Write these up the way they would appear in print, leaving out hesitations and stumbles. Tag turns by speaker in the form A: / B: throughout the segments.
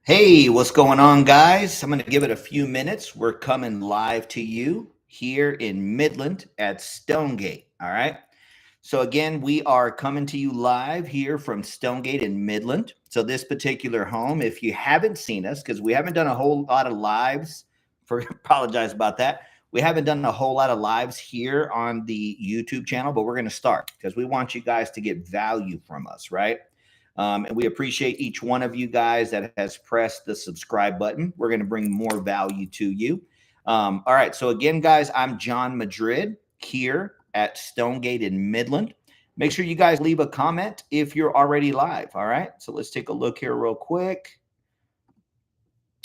A: Hey, what's going on, guys? I'm going to give it a few minutes. We're coming live to you here in Midland at Stonegate. All right. So, again, we are coming to you live here from Stonegate in Midland. So, this particular home, if you haven't seen us, because we haven't done a whole lot of lives, apologize about that. We haven't done a whole lot of lives here on the YouTube channel, but we're going to start because we want you guys to get value from us, right? And we appreciate each one of you guys that has pressed the subscribe button. We're going to bring more value to you. All right. So again, guys, I'm John Madrid here at Stonegate in Midland. Make sure you guys leave a comment if you're already live. All right. So let's take a look here real quick.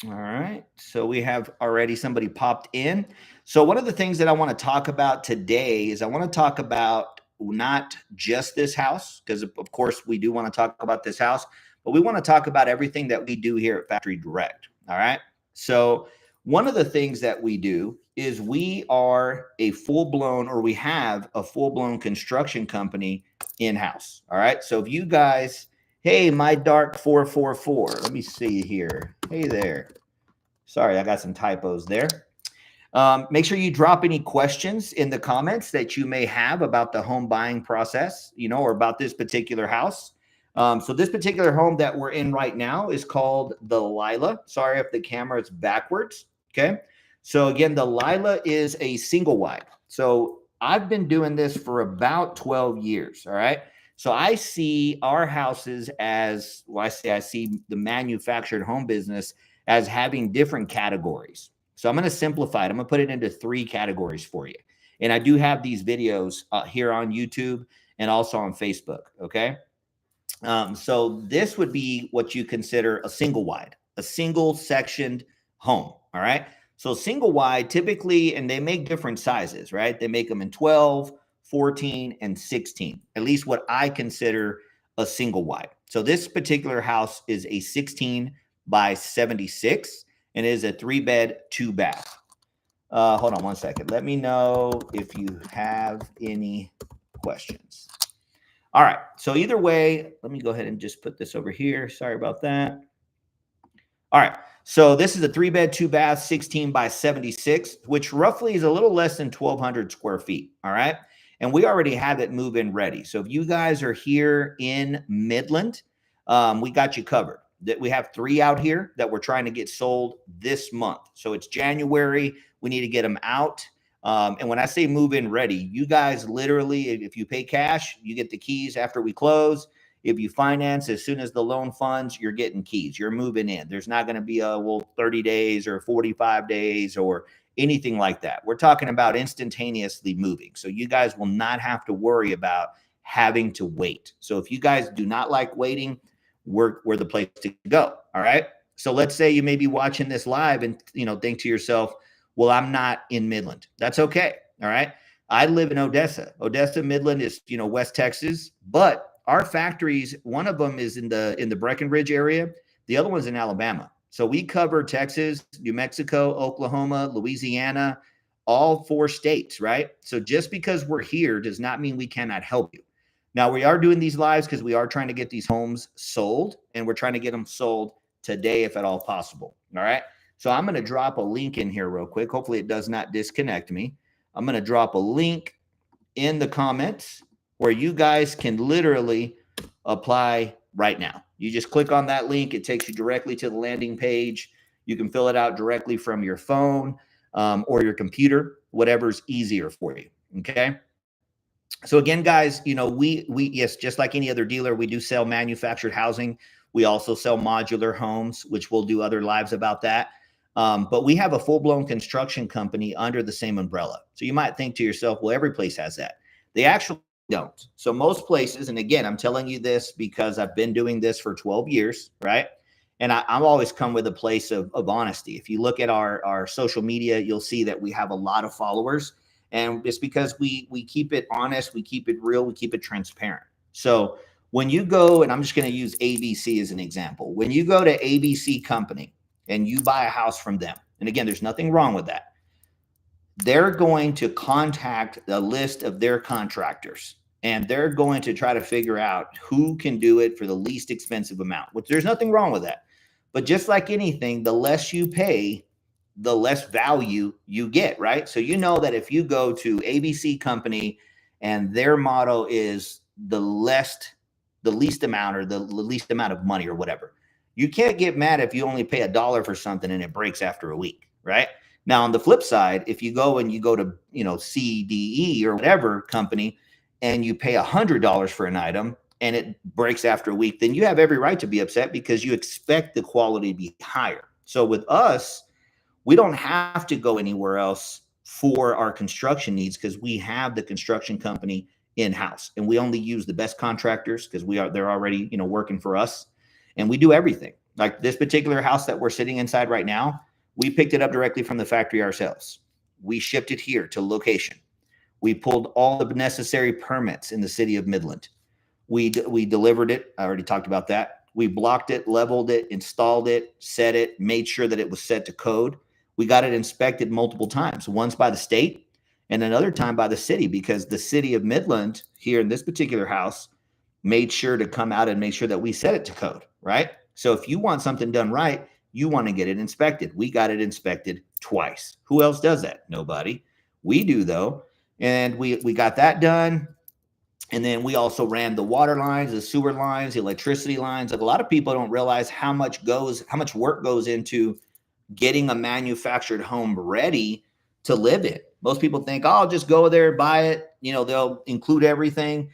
A: All right. So we have already somebody popped in. So one of the things that I want to talk about today is I want to talk about not just this house, because of course we do want to talk about this house, but we want to talk about everything that we do here at Factory Direct. All right. So one of the things that we do is we are a full-blown, or we have a full-blown construction company in-house. All right. So if you guys, hey, my dark 444, let me see here. Hey there. Sorry, I got some typos there. Make sure you drop any questions in the comments that you may have about the home buying process, or about this particular house. So this particular home that we're in right now is called the Lyla. Sorry if the camera is backwards. Okay. So again, the Lyla is a single wide. So I've been doing this for about 12 years. All right. So I see our houses as, well, I see the manufactured home business as having different categories. So I'm going to simplify it. I'm going to put it into 3 categories for you. And I do have these videos here on YouTube and also on Facebook. Okay. So this would be what you consider a single wide, a single sectioned home. All right. So single wide typically, and they make different sizes, right? They make them in 12, 14, and 16, at least what I consider a single wide. So this particular house is a 16 by 76 and is a 3-bed, 2-bath. Hold on one second. Let me know if you have any questions. All right. So either way, let me go ahead and just put this over here. Sorry about that. All right. So this is a 3-bed, 2-bath, 16 by 76, which roughly is a little less than 1,200 square feet. All right. And we already have it move-in ready. So if you guys are here in Midland, we got you covered. That we have 3 out here that we're trying to get sold this month. So it's January. We need to get them out. And when I say move-in ready, you guys literally, if you pay cash, you get the keys after we close. If you finance, as soon as the loan funds, you're getting keys. You're moving in. There's not going to be 30 days or 45 days or anything like that. We're talking about instantaneously moving. So you guys will not have to worry about having to wait. So if you guys do not like waiting, we're the place to go. All right. So let's say you may be watching this live and, think to yourself, well, I'm not in Midland. That's okay. All right. I live in Odessa. Odessa, Midland is, West Texas, but our factories, one of them is in the Breckenridge area. The other one's in Alabama. So we cover Texas, New Mexico, Oklahoma, Louisiana, all 4 states, right? So just because we're here does not mean we cannot help you. Now, we are doing these lives because we are trying to get these homes sold, and we're trying to get them sold today if at all possible. All right. So I'm going to drop a link in here real quick. Hopefully it does not disconnect me. I'm going to drop a link in the comments where you guys can literally apply right now. You just click on that link. It takes you directly to the landing page. You can fill it out directly from your phone or your computer, whatever's easier for you. Okay. So again, guys, we yes, just like any other dealer, we do sell manufactured housing. We also sell modular homes, which we'll do other lives about that. But we have a full-blown construction company under the same umbrella. So you might think to yourself, well, every place has that. They actually don't. So most places, and again, I'm telling you this because I've been doing this for 12 years, right? And I'm always come with a place of honesty. If you look at our social media, you'll see that we have a lot of followers. And it's because we keep it honest, we keep it real, we keep it transparent. So when you go, and I'm just going to use ABC as an example. When you go to ABC Company and you buy a house from them, and again, there's nothing wrong with that, they're going to contact a list of their contractors, and they're going to try to figure out who can do it for the least expensive amount, which there's nothing wrong with that. But just like anything, the less you pay, the less value you get, right? So you know that if you go to ABC company and their motto is the least amount or the least amount of money or whatever, you can't get mad if you only pay $1 for something and it breaks after a week, right? Now on the flip side, if you go to CDE or whatever company and you pay $100 for an item and it breaks after a week, then you have every right to be upset because you expect the quality to be higher. So with us, we don't have to go anywhere else for our construction needs because we have the construction company in-house, and we only use the best contractors because they're already working for us, and we do everything. Like this particular house that we're sitting inside right now, we picked it up directly from the factory ourselves. We shipped it here to location. We pulled all the necessary permits in the city of Midland. We delivered it. I already talked about that. We blocked it, leveled it, installed it, set it, made sure that it was set to code. We got it inspected multiple times, once by the state and another time by the city, because the city of Midland here in this particular house made sure to come out and make sure that we set it to code, right? So if you want something done right, you want to get it inspected. We got it inspected twice. Who else does that? Nobody. We do though. And we got that done. And then we also ran the water lines, the sewer lines, the electricity lines. Like a lot of people don't realize how much work goes into getting a manufactured home ready to live in. Most people think, oh, I'll just go there, buy it. They'll include everything.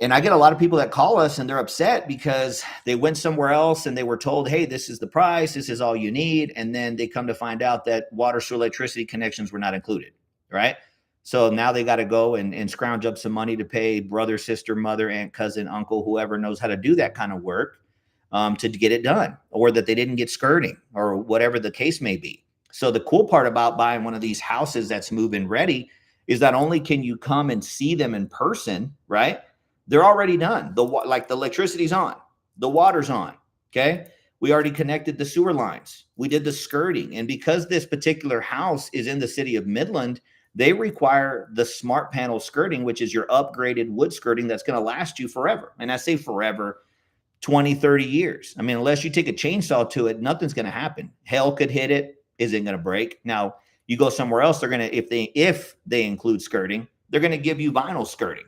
A: And I get a lot of people that call us and they're upset because they went somewhere else and they were told, hey, this is the price, this is all you need. And then they come to find out that water, sewer, electricity connections were not included, right? So now they got to go and scrounge up some money to pay brother, sister, mother, aunt, cousin, uncle, whoever knows how to do that kind of work to get it done, or that they didn't get skirting or whatever the case may be. So the cool part about buying one of these houses that's move-in ready is not only can you come and see them in person, right? They're already done. The electricity's on, the water's on. Okay. We already connected the sewer lines. We did the skirting. And because this particular house is in the city of Midland, they require the smart panel skirting, which is your upgraded wood skirting that's going to last you forever. And I say forever, 20, 30 years. I mean, unless you take a chainsaw to it, nothing's going to happen. Hell could hit it. Isn't going to break. Now you go somewhere else. They're going to, if they include skirting, they're going to give you vinyl skirting.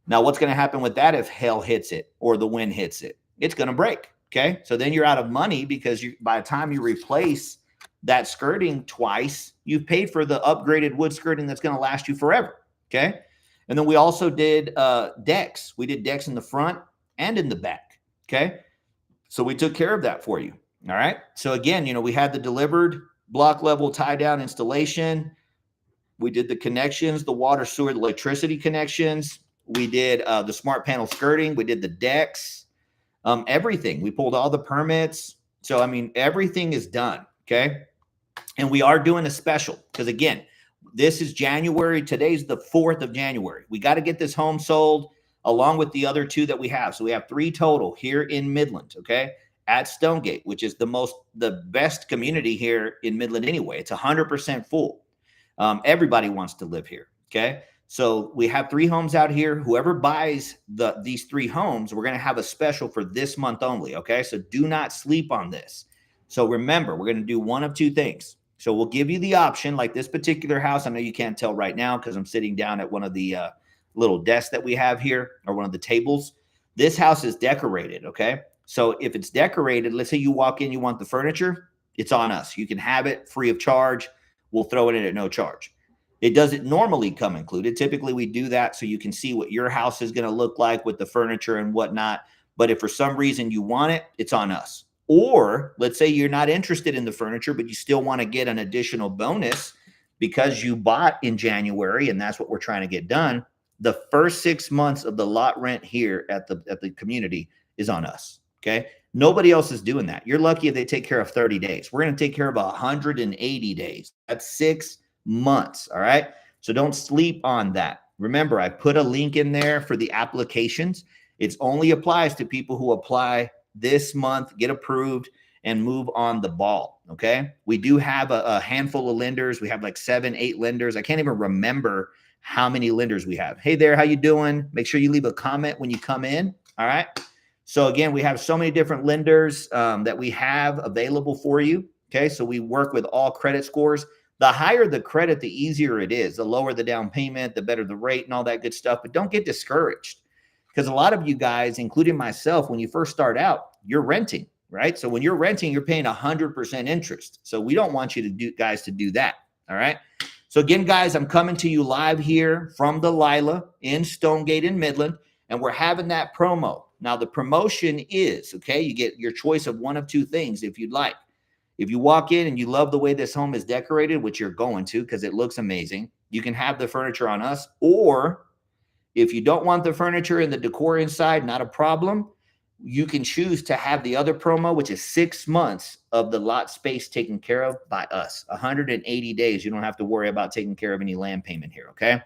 A: Now, what's going to happen with that if hell hits it or the wind hits it? It's going to break. Okay. So then you're out of money because by the time you replace that skirting twice, you've paid for the upgraded wood skirting that's going to last you forever. Okay. And then we also did decks. We did decks in the front and in the back. Okay. So we took care of that for you. All right. So again, we had the delivered block level tie down installation. We did the connections, the water, sewer, the electricity connections. We did the smart panel skirting. We did the decks, everything. We pulled all the permits. So, I mean, everything is done. Okay. And we are doing a special because, again, this is January. Today's the 4th of January. We got to get this home sold along with the other 2 that we have. So we have 3 total here in Midland. Okay. At Stonegate, which is the best community here in Midland anyway. It's 100% full. Everybody wants to live here. Okay. So we have 3 homes out here. Whoever buys these 3 homes, we're going to have a special for this month only. Okay. So do not sleep on this. So remember, we're going to do one of 2 things. So we'll give you the option, like this particular house. I know you can't tell right now because I'm sitting down at one of the little desks that we have here, or one of the tables. This house is decorated. Okay. So if it's decorated, let's say you walk in, you want the furniture, it's on us. You can have it free of charge. We'll throw it in at no charge. It doesn't normally come included. Typically we do that so you can see what your house is going to look like with the furniture and whatnot. But if for some reason you want it, it's on us. Or let's say you're not interested in the furniture, but you still want to get an additional bonus because you bought in January, and that's what we're trying to get done. The first 6 months of the lot rent here at the community is on us. Okay. Nobody else is doing that. You're lucky if they take care of 30 days. We're going to take care of 180 days. That's 6 months. All right. So don't sleep on that. Remember, I put a link in there for the applications. It only applies to people who apply this month, get approved, and move on the ball. Okay. We do have a handful of lenders. We have like 7, 8 lenders. I can't even remember how many lenders we have. Hey there, how you doing? Make sure you leave a comment when you come in. All right. So again, we have so many different lenders that we have available for you. Okay, so we work with all credit scores. The higher the credit, the easier it is. The lower the down payment, the better the rate and all that good stuff. But don't get discouraged, because a lot of you guys, including myself, when you first start out, you're renting, right? So when you're renting, you're paying 100% interest. So we don't want you to do that. All right. So again, guys, I'm coming to you live here from the Lyla in Stonegate in Midland, and we're having that promo. Now, the promotion is, okay, you get your choice of one of two things if you'd like. If you walk in and you love the way this home is decorated, which you're going to because it looks amazing, you can have the furniture on us. Or if you don't want the furniture and the decor inside, not a problem. You can choose to have the other promo, which is 6 months of the lot space taken care of by us. 180 days. You don't have to worry about taking care of any land payment here, okay?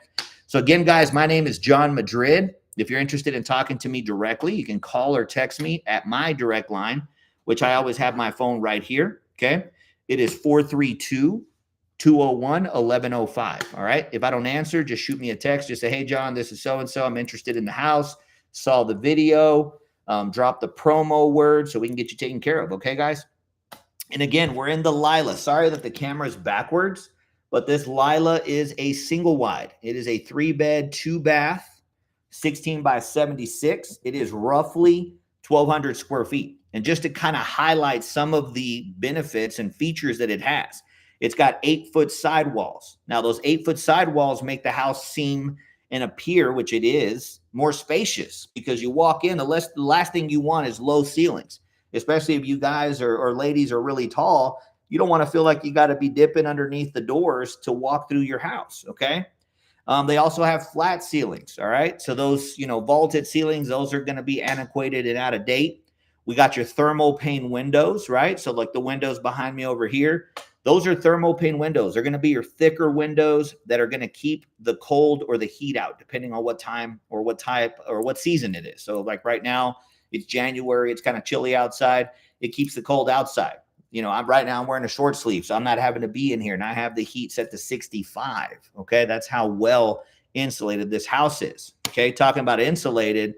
A: So again, guys, my name is John Madrid. If you're interested in talking to me directly, you can call or text me at my direct line, which I always have my phone right here, okay? It is 432-201-1105, all right? If I don't answer, just shoot me a text. Just say, hey, John, this is so-and-so. I'm interested in the house. Saw the video. Drop the promo word so we can get you taken care of, okay, guys? And again, we're in the Lyla. Sorry that the camera is backwards, but this Lyla is a single wide. It is a 3-bed, 2-bath. 16 by 76. It is roughly 1,200 square feet. And just to kind of highlight some of the benefits and features that it has, it's got 8-foot sidewalls. Now, those 8-foot sidewalls make the house seem and appear, which it is, more spacious, because you walk in, the last thing you want is low ceilings, especially if you guys or ladies are really tall. You don't want to feel like you got to be dipping underneath the doors to walk through your house, okay? They also have flat ceilings, all right? So those, vaulted ceilings, those are going to be antiquated and out of date. We got your thermal pane windows, right? So like the windows behind me over here, those are thermal pane windows. They're going to be your thicker windows that are going to keep the cold or the heat out, depending on what time or what type or what season it is. So like right now, it's January, it's kind of chilly outside. It keeps the cold outside. I'm wearing a short sleeve, so I'm not having to be in here, and I have the heat set to 65. Okay, that's how well insulated this house is. Okay, talking about insulated,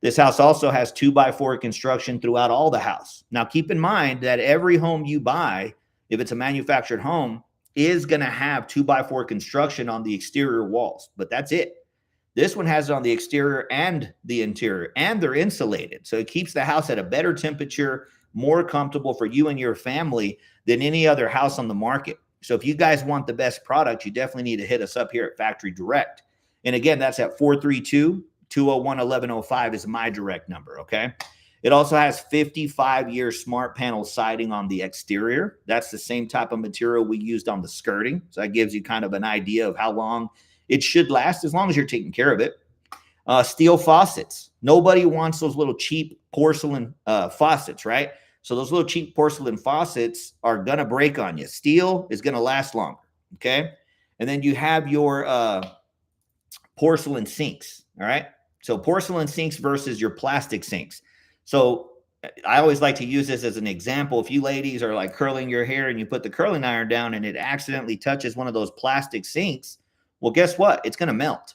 A: this house also has 2x4 construction throughout all the house. Now, keep in mind that every home you buy, if it's a manufactured home, is going to have 2x4 construction on the exterior walls, but that's it. This one has it on the exterior and the interior, and they're insulated, so it keeps the house at a better temperature, more comfortable for you and your family than any other house on the market. So if you guys want the best product, you definitely need to hit us up here at Factory Direct. And again, that's at 432-201-1105 is my direct number, okay? It also has 55-year smart panel siding on the exterior. That's the same type of material we used on the skirting. So that gives you kind of an idea of how long it should last, as long as you're taking care of it. Steel faucets. Nobody wants those little cheap porcelain faucets, right? So those little cheap porcelain faucets are going to break on you. Steel is going to last longer, okay? And then you have your porcelain sinks, all right? So porcelain sinks versus your plastic sinks. So I always like to use this as an example. If you ladies are like curling your hair and you put the curling iron down and it accidentally touches one of those plastic sinks, well, guess what? It's going to melt.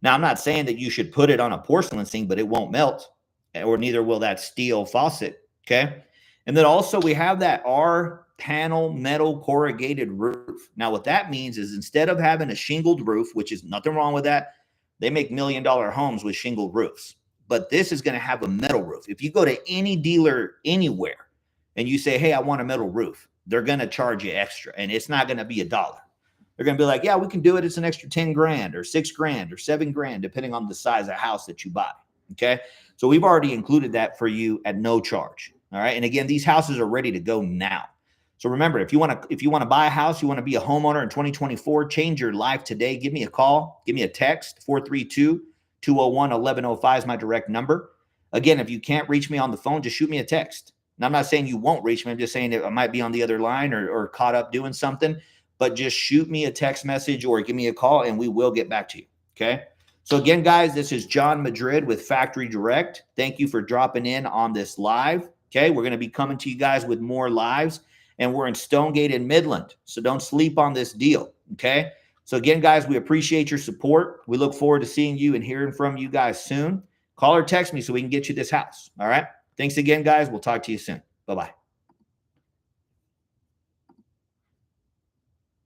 A: Now, I'm not saying that you should put it on a porcelain sink, but it won't melt, or neither will that steel faucet, okay? And then also we have that R panel metal corrugated roof. Now, what that means is instead of having a shingled roof, which is nothing wrong with that, they make $1 million homes with shingled roofs. But this is going to have a metal roof. If you go to any dealer anywhere and you say, hey, I want a metal roof, they're going to charge you extra, and it's not going to be $1. They're going to be like, yeah, we can do it. It's an extra 10 grand or 6 grand or 7 grand, depending on the size of house that you buy. Okay. So we've already included that for you at no charge. All right. And again, these houses are ready to go now. So remember, if you want to buy a house, you want to be a homeowner in 2024, change your life today. Give me a call, give me a text. 432-201-1105 is my direct number. Again, if you can't reach me on the phone, just shoot me a text. And I'm not saying you won't reach me. I'm just saying that I might be on the other line or caught up doing something. But just shoot me a text message or give me a call and we will get back to you, okay? So again, guys, this is John Madrid with Factory Direct. Thank you for dropping in on this live, okay? We're going to be coming to you guys with more lives, and we're in Stonegate in Midland, so don't sleep on this deal, okay? So again, guys, we appreciate your support. We look forward to seeing you and hearing from you guys soon. Call or text me so we can get you this house, all right? Thanks again, guys. We'll talk to you soon. Bye-bye.